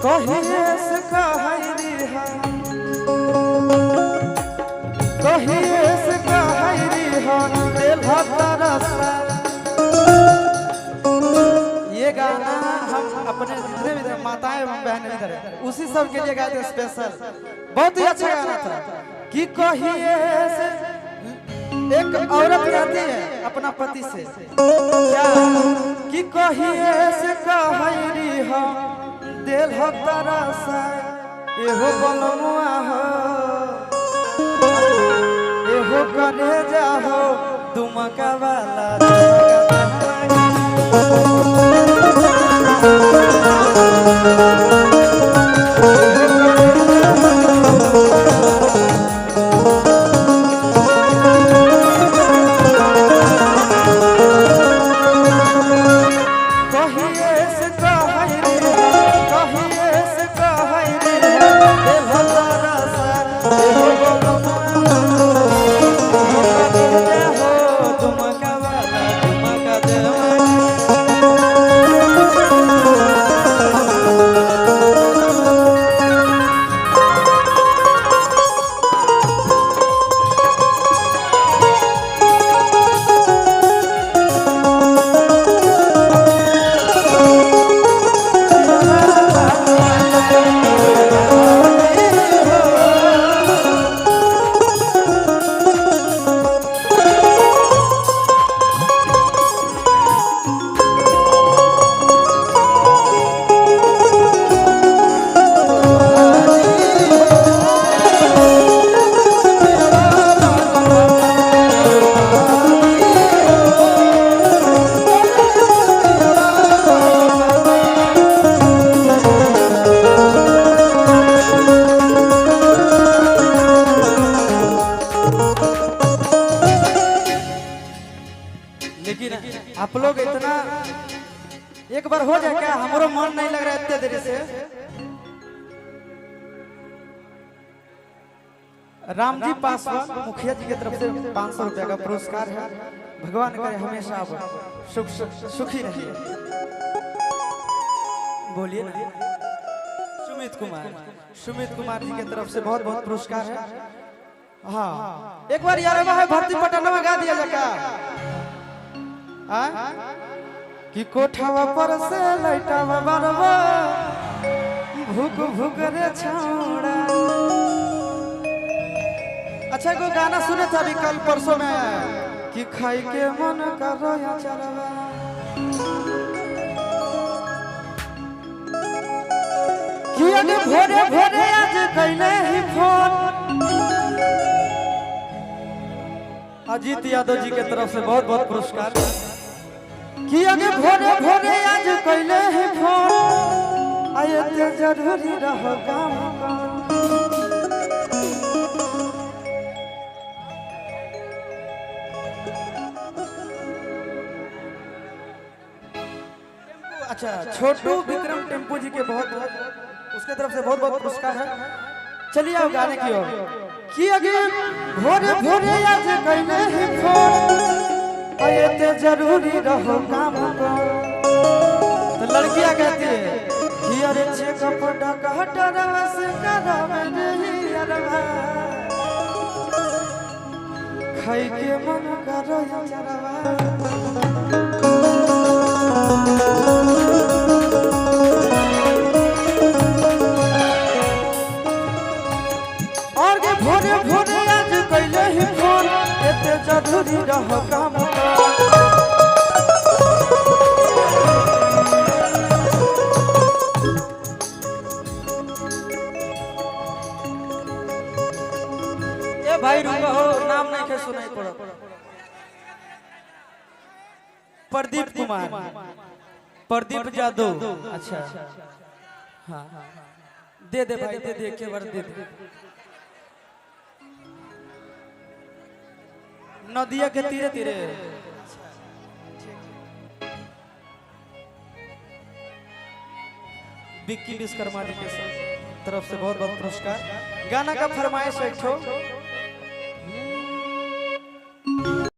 कहिए से कहरी है कहिए से कहरी है दिल तरसा। ये गाना हम अपने जितने भी माताएं एवं बहनें इधर है उसी सब के लिए गाए थे स्पेशल। बहुत ही अच्छा गाना था कि कहिए से एक औरत कहती है अपना पति से क्या कि कहिए से कहरी हो दिल तरसा एहो बनमुआ हो एहो करे जाहो दुमका वाला आप लोग इतना एक बार हो जाए क्या हमारो मन नहीं लग रहा है इतने देरी से। राम जी पासवान मुखिया जी की तरफ से 500 रुपया का पुरस्कार है। भगवान करे हमेशा आप सुखी रहिए। बोलिए ना। सुमित कुमार जी की तरफ से बहुत बहुत पुरस्कार है। हाँ एक बार यार भर्ती पटना में गा दिया जाए कि कोठावा पर से लैटावा बरवा भूख भूख रे छौड़ा। अच्छा को गाना सुने थे अभी कल परसों में कि खाई के मन कर रहा चरवा। कि अगे भोरे भोरे आज कैले ही फोन अजीत यादव जी की तरफ से बहुत बहुत पुरस्कार कि अगे भोरे भोरे आज कैले ही फोन आए ते जरूरी रहो काम अच्छा छोटू विक्रम टेम्पो जी के बहुत उसके तरफ से बहुत बहुत पुरस्कार है। चलिए आओ गाने की ओर कि अगे भोरे भोरे आज कैले ही फोन आए ते जरूरी रहो काम तो लड़कियां कहती है कि अरे चेकअप डॉक्टर से करावे नहीं अरवा खाई के मन करो चरवा। और के भोरे भोरे आज कैले ही फोन एते जरूरी रहो काम भाई रुको हो नाम नहीं के सुनाई पड़ो। प्रदीप यादव। अच्छा हाँ दे भाई दे के बार दे नदिया के तीरे तीरे। विक्की विश्वकर्मा जी के तरफ से बहुत बहुत पुरस्कार। गाना का फरमाइश एक ठो